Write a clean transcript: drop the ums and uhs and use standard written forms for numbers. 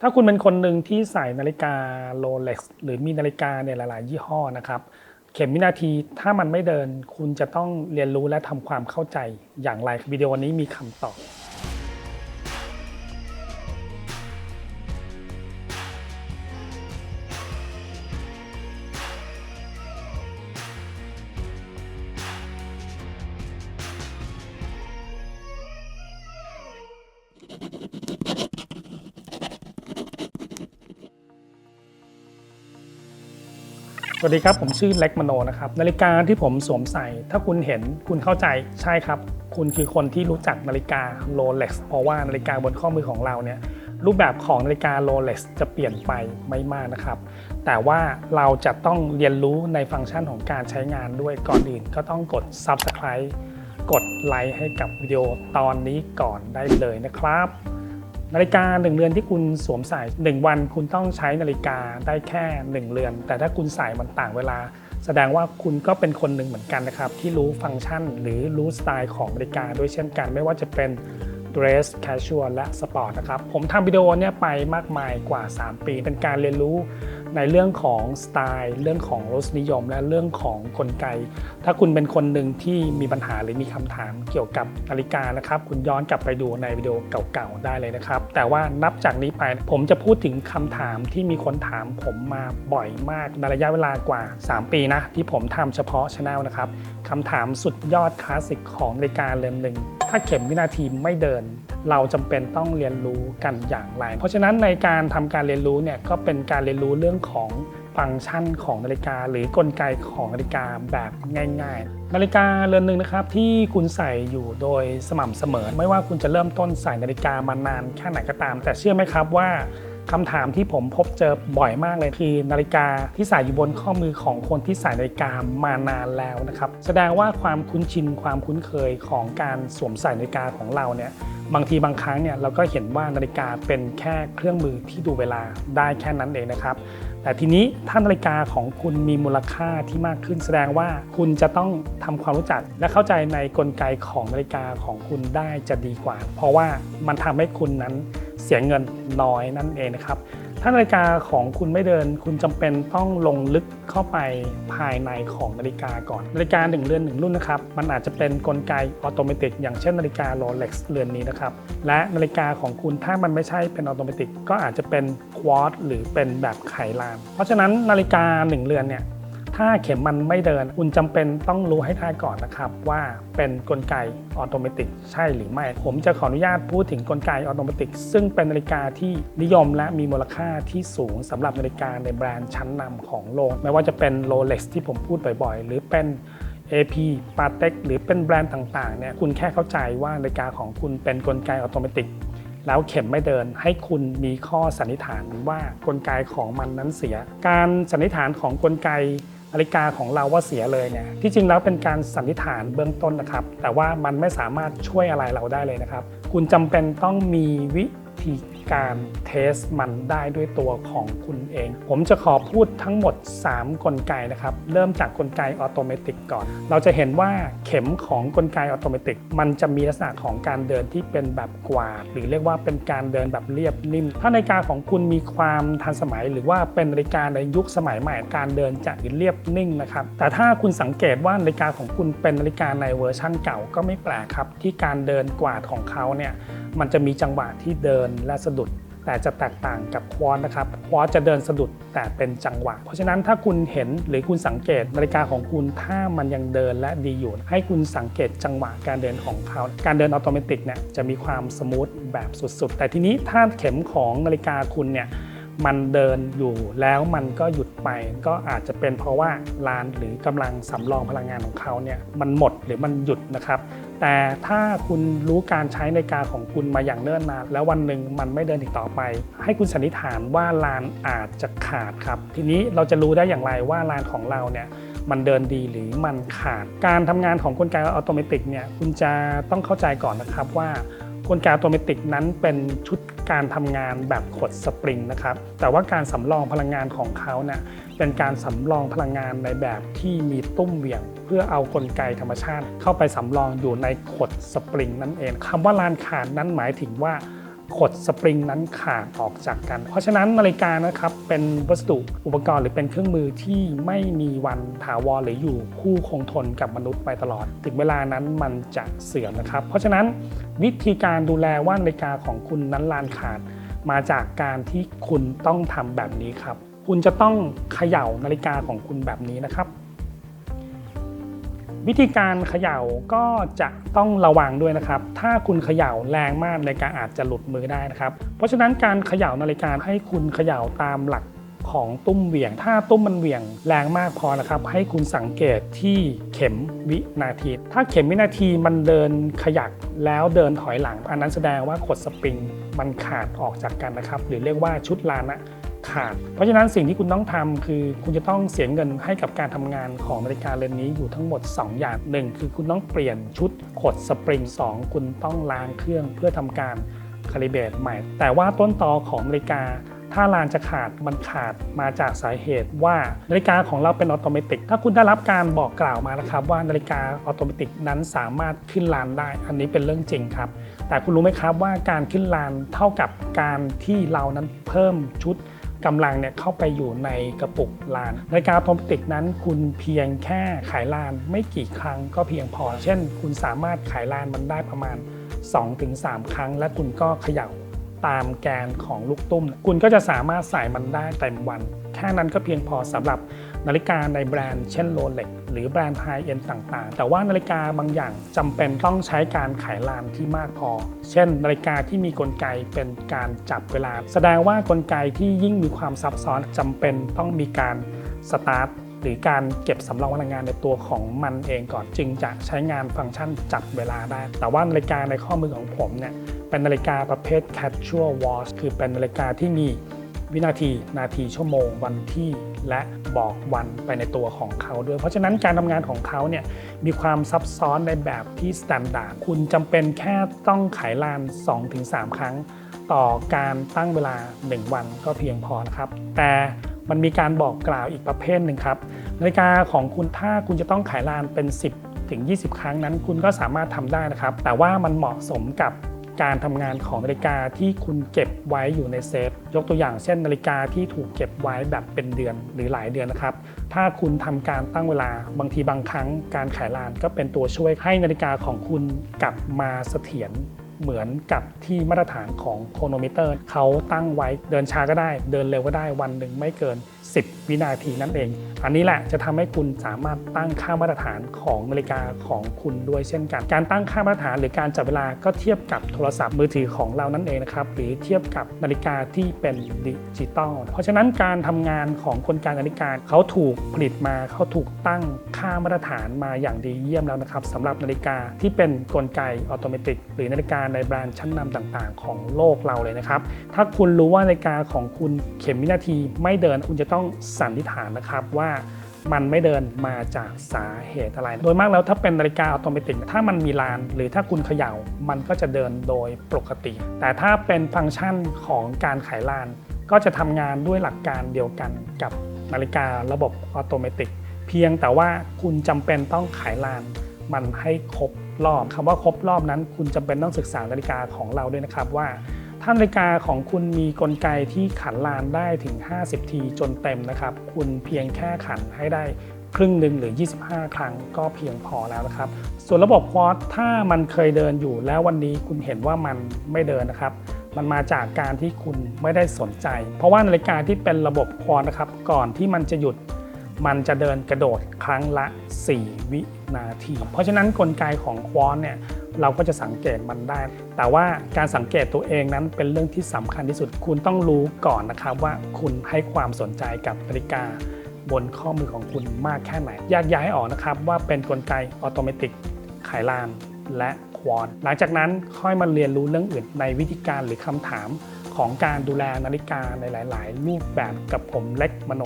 ถ้าคุณเป็นคนหนึ่งที่ใส่นาฬิกาโรเล็กซ์หรือมีนาฬิกาเนี่ยหลายๆยี่ห้อนะครับเข็มวินาทีถ้ามันไม่เดินคุณจะต้องเรียนรู้และทำความเข้าใจอย่างไรวิดีโอนี้มีคำตอบสวัสดีครับผมชื่อเล็กมโนนะครับนาฬิกาที่ผมสวมใส่ถ้าคุณเห็นคุณเข้าใจใช่ครับคุณคือคนที่รู้จักนาฬิกาโรเล็กซ์เพราะว่านาฬิกาบนข้อมือของเราเนี่ยรูปแบบของนาฬิกาโรเล็กซ์จะเปลี่ยนไปไม่มากนะครับแต่ว่าเราจะต้องเรียนรู้ในฟังก์ชันของการใช้งานด้วยก่อนอื่นก็ต้องกด Subscribe กดไลค์ให้กับวิดีโอตอนนี้ก่อนได้เลยนะครับนาฬิกา1เรือนที่คุณสวมใส่1วันคุณต้องใช้นาฬิกาได้แค่1เรือนแต่ถ้าคุณใส่มันต่างเวลาแสดงว่าคุณก็เป็นคนหนึ่งเหมือนกันนะครับที่รู้ฟังก์ชันหรือรู้สไตล์ของนาฬิกาด้วยเช่นกันไม่ว่าจะเป็น Dress Casual และ Sport นะครับผมทำวิดีโอเนี่ยไปมากมายกว่า3ปีเป็นการเรียนรู้ในเรื่องของสไตล์เรื่องของรสนิยมและเรื่องของกลไกถ้าคุณเป็นคนหนึ่งที่มีปัญหาหรือมีคำถามเกี่ยวกับนาฬิกานะครับคุณย้อนกลับไปดูในวิดีโอเก่าๆได้เลยนะครับแต่ว่านับจากนี้ไปผมจะพูดถึงคำถามที่มีคนถามผมมาบ่อยมากในระยะเวลากว่า3ปีนะที่ผมทำเฉพาะ Channel นะครับคำถามสุดยอดคลาสสิกของนาฬิกาเรือนหนึ่งถ้าเข็มวินาทีไม่เดินเราจำเป็นต้องเรียนรู้กันอย่างไรเพราะฉะนั้นในการทำการเรียนรู้เนี่ยก็เป็นการเรียนรู้เรื่องของฟังก์ชันของนาฬิกาหรือกลไกของนาฬิกาแบบง่ายๆนาฬิกาเรือนหนึ่งนะครับที่คุณใส่อยู่โดยสม่ำเสมอไม่ว่าคุณจะเริ่มต้นใส่นาฬิกามานานแค่ไหนก็ตามแต่เชื่อไหมครับว่าคำถามที่ผมพบเจอบ่อยมากเลยคือนาฬิกาที่ใส่อยู่บนข้อมือของคนที่ใส่นาฬิกามานานแล้วนะครับแสดงว่าความคุ้นชินความคุ้นเคยของการสวมใส่นาฬิกาของเราเนี่ยบางทีบางครั้งเนี่ยเราก็เห็นว่านาฬิกาเป็นแค่เครื่องมือที่ดูเวลาได้แค่นั้นเองนะครับแต่ทีนี้ถ้านาฬิกาของคุณมีมูลค่าที่มากขึ้นแสดงว่าคุณจะต้องทำความรู้จักและเข้าใจในกลไกของนาฬิกาของคุณได้จะดีกว่าเพราะว่ามันทำให้คุณนั้นเสียเงินน้อยนั่นเองนะครับถ้านาฬิกาของคุณไม่เดินคุณจำเป็นต้องลงลึกเข้าไปภายในของนาฬิกาก่อนนาฬิกา1เรือน1รุ่นนะครับมันอาจจะเป็นกลไกออโตเมติกอย่างเช่นนาฬิกาโรเล็กซ์เรือนนี้นะครับและนาฬิกาของคุณถ้ามันไม่ใช่เป็นออโตเมติกก็อาจจะเป็นควอตซ์หรือเป็นแบบไขลานเพราะฉะนั้นนาฬิกา1เรือนเนี่ยถ้าเข็มมันไม่เดินคุณจำเป็นต้องรู้ให้ได้ก่อนนะครับว่าเป็นกลไกออโตเมติกใช่หรือไม่ผมจะขออนุญาตพูดถึงกลไกออโตเมติกซึ่งเป็นนาฬิกาที่นิยมและมีมูลค่าที่สูงสำหรับนาฬิกาในแบรนด์ชั้นนำของโลกไม่ว่าจะเป็น Rolex ที่ผมพูดบ่อยๆหรือเป็น AP Patek หรือเป็นแบรนด์ต่างๆเนี่ยคุณแค่เข้าใจว่านาฬิกาของคุณเป็นกลไกออโตเมติกแล้วเข็มไม่เดินให้คุณมีข้อสันนิษฐานว่ากลไกของมันนั้นเสียการสันนิษฐานของกลไกนาฬิกาของเราว่าเสียเลยเนี่ยที่จริงแล้วเป็นการสันนิษฐานเบื้องต้นนะครับแต่ว่ามันไม่สามารถช่วยอะไรเราได้เลยนะครับคุณจำเป็นต้องมีวิธีการเทสมันได้ด้วยตัวของคุณเองผมจะขอพูดทั้งหมด3กลไกนะครับเริ่มจากกลไกออโตเมติกก่อนเราจะเห็นว่าเข็มของกลไกออโตเมติกมันจะมีลักษณะของการเดินที่เป็นแบบกวาดหรือเรียกว่าเป็นการเดินแบบเรียบนิ่มถ้านาฬิกาของคุณมีความทันสมัยหรือว่าเป็นนาฬิกาในยุคสมัยใหม่การเดินจะเรียบนิ่งนะครับแต่ถ้าคุณสังเกตว่านาฬิกาของคุณเป็นนาฬิกาในเวอร์ชั่นเก่าก็ไม่แปลกครับที่การเดินกวาดของเขาเนี่ยมันจะมีจังหวะที่เดินและสะดุดแต่จะแตกต่างกับควอตซ์นะครับควอตซ์จะเดินสะดุดแต่เป็นจังหวะเพราะฉะนั้นถ้าคุณเห็นหรือคุณสังเกตนาฬิกาของคุณถ้ามันยังเดินและดีอยู่ให้คุณสังเกตจังหวะการเดินของเขาการเดินออโตเมติกเนี่ยจะมีความสมูทแบบสุดๆแต่ทีนี้ถ้าเข็มของนาฬิกาคุณเนี่ยมันเดินอยู่แล้วมันก็หยุดไปก็อาจจะเป็นเพราะว่าลานหรือกำลังสำรองพลังงานของเขาเนี่ยมันหมดหรือมันหยุดนะครับแต่ถ้าคุณรู้การใช้นาฬิกาของคุณมาอย่างเนิ่นนานแล้ววันหนึ่งมันไม่เดินอีกต่อไปให้คุณสันนิษฐานว่าลานอาจจะขาดครับทีนี้เราจะรู้ได้อย่างไรว่าลานของเราเนี่ยมันเดินดีหรือมันขาดการทำงานของกลไกออโตเมติกเนี่ยคุณจะต้องเข้าใจก่อนนะครับว่ากลไกออโตเมติกนั้นเป็นชุดการทำงานแบบขดสปริงนะครับแต่ว่าการสำรองพลังงานของเขาเนี่ยเป็นการสำรองพลังงานในแบบที่มีตุ้มเหวี่ยงเพื่อเอากลไกธรรมชาติเข้าไปสำรองอยู่ในขดสปริงนั่นเองคำว่าลานขาดนั้นหมายถึงว่า ขดสปริงนั้นขาดออกจากกันเพราะฉะนั้นนาฬิกานะครับเป็นวัสดุอุปกรณ์หรือเป็นเครื่องมือที่ไม่มีวันถาวรหรืออยู่คู่คงทนกับมนุษย์ไปตลอดถึงเวลานั้นมันจะเสื่อมนะครับเพราะฉะนั้นวิธีการดูแลว่านาฬิกาของคุณนั้นลานขาดมาจากการที่คุณต้องทำแบบนี้ครับคุณจะต้องเขย่านาฬิกาของคุณแบบนี้นะครับวิธีการเขย่าก็จะต้องระวังด้วยนะครับถ้าคุณเขย่าแรงมากนาฬิกาอาจจะหลุดมือได้นะครับเพราะฉะนั้นการเขย่านาฬิกาให้คุณเขย่าตามหลักของตุ้มเหวี่ยงถ้าตุ้มมันเหวี่ยงแรงมากพอนะครับให้คุณสังเกตที่เข็มวินาทีถ้าเข็มวินาทีมันเดินขยักแล้วเดินถอยหลังอันนั้นแสดงว่าขดสปริงมันขาดออกจากกันนะครับหรือเรียกว่าชุดลานะขาดเพราะฉะนั้นสิ่งที่คุณต้องทำคือคุณจะต้องเสียเงินให้กับการทำงานของนาฬิกาเรือนนี้อยู่ทั้งหมด2อย่าง1คือคุณต้องเปลี่ยนชุดขดสปริง2คุณต้องล้างเครื่องเพื่อทำการคาลิเบรตใหม่แต่ว่าต้นตอของนาฬิกาถ้าลานจะขาดมันขาดมาจากสาเหตุว่านาฬิกาของเราเป็นออโตเมติกถ้าคุณได้รับการบอกกล่าวมานะครับว่านาฬิกาออโตเมติกนั้นสามารถขึ้นลานได้อันนี้เป็นเรื่องจริงครับแต่คุณรู้ไหมครับว่าการขึ้นลานเท่ากับการที่เรานั้นเพิ่มชุดกำลังเข้าไปอยู่ในกระปุกลานนาฬิกาออโตเมติกนั้นคุณเพียงแค่ขายลานไม่กี่ครั้งก็เพียงพอเช่นคุณสามารถขายลานมันได้ประมาณ 2-3 ครั้งและคุณก็เขย่าตามแกนของลูกตุ้มคุณก็จะสามารถใส่มันได้เต็มวันแค่นั้นก็เพียงพอสำหรับนาฬิกาในแบรนด์เช่น Rolex หรือแบรนด์ไฮเอ็นด์ต่างๆแต่ว่านาฬิกาบางอย่างจำเป็นต้องใช้การขายลานที่มากพอเช่นนาฬิกาที่มีกลไกเป็นการจับเวลาแสดงว่ากลไกที่ยิ่งมีความซับซ้อนจำเป็นต้องมีการสตาร์ทหรือการเก็บสำรองพลังงานในตัวของมันเองก่อนจึงจะใช้งานฟังก์ชันจับเวลาได้แต่ว่านาฬิกาในข้อมือของผมเป็นนาฬิกาประเภท casual watch คือเป็นนาฬิกาที่มีวินาทีนาทีชั่วโมงวันที่และบอกวันไปในตัวของเขาด้วยเพราะฉะนั้นการทำงานของเขามีความซับซ้อนในแบบที่สแตนดาร์ดคุณจำเป็นแค่ต้องขายลาน 2-3 ครั้งต่อการตั้งเวลา1วันก็เพียงพอนะครับแต่มันมีการบอกกล่าวอีกประเภทหนึ่งครับนาฬิกาของคุณถ้าคุณจะต้องขายลานเป็น10-20 ครั้งนั้นคุณก็สามารถทำได้นะครับแต่ว่ามันเหมาะสมกับการทำงานของนาฬิกาที่คุณเก็บไว้อยู่ในเซฟยกตัวอย่างเช่นนาฬิกาที่ถูกเก็บไว้แบบเป็นเดือนหรือหลายเดือนนะครับถ้าคุณทำการตั้งเวลาบางทีบางครั้งการขายลานก็เป็นตัวช่วยให้นาฬิกาของคุณกลับมาเสถียรเหมือนกับที่มาตรฐานของโครโนมิเตอร์เขาตั้งไว้เดินช้าก็ได้เดินเร็วก็ได้วันหนึ่งไม่เกิน10 วินาทีนั่นเองอันนี้แหละจะทำให้คุณสามารถตั้งค่ามาตรฐานของนาฬิกาของคุณด้วยเช่นกันการตั้งค่ามาตรฐานหรือการจับเวลาก็เทียบกับโทรศัพท์มือถือของเรานั่นเองนะครับหรือเทียบกับนาฬิกาที่เป็นดิจิตอลเพราะฉะนั้นการทำงานของกลไกนาฬิกาเขาถูกผลิตมาเขาถูกตั้งค่ามาตรฐานมาอย่างดีเยี่ยมแล้วนะครับสำหรับนาฬิกาที่เป็นกลไกออโตเมติกหรือนาฬิกาในแบรนด์ชั้นนำต่างๆของโลกเราเลยนะครับถ้าคุณรู้ว่านาฬิกาของคุณเข็มวินาทีไม่เดินคุณจะต้องสันนิษฐานนะครับว่ามันไม่เดินมาจากสาเหตุอะไรโดยมากแล้วถ้าเป็นนาฬิกาอัตโนมัติถ้ามันมีลานหรือถ้าคุณเขย่ามันก็จะเดินโดยปกติแต่ถ้าเป็นฟังก์ชันของการขายลานก็จะทำงานด้วยหลักการเดียวกันกับนาฬิการะบบอัตโนมัติเพียงแต่ว่าคุณจำเป็นต้องขายลานมันให้ครบรอบคำว่าครบรอบนั้นคุณจำเป็นต้องศึกษานาฬิกาของเราด้วยนะครับว่าถ้านาฬิกาของคุณมีกลไกที่ขันลานได้ถึง50 ทีจนเต็มนะครับคุณเพียงแค่ขันให้ได้ครึ่งหนึ่งหรือ25 ครั้งก็เพียงพอแล้วนะครับส่วนระบบควอตถ้ามันเคยเดินอยู่แล้ววันนี้คุณเห็นว่ามันไม่เดินนะครับมันมาจากการที่คุณไม่ได้สนใจเพราะว่านาฬิกาที่เป็นระบบควอตนะครับก่อนที่มันจะหยุดมันจะเดินกระโดดครั้งละ4 วินาทีเพราะฉะนั้นกลไกของควอตเราก็จะสังเกตมันได้แต่ว่าการสังเกตตัวเองนั้นเป็นเรื่องที่สำคัญที่สุดคุณต้องรู้ก่อนนะครับว่าคุณให้ความสนใจกับนาฬิกาบนข้อมือของคุณมากแค่ไหนแยกแยะให้ออกนะครับว่าเป็นกลไกออโตเมติกขายลานและควอตหลังจากนั้นค่อยมาเรียนรู้เรื่องอื่นในวิธีการหรือคำถามของการดูแลนาฬิกาในหลายๆรูปแบบกับผมเล็กมโน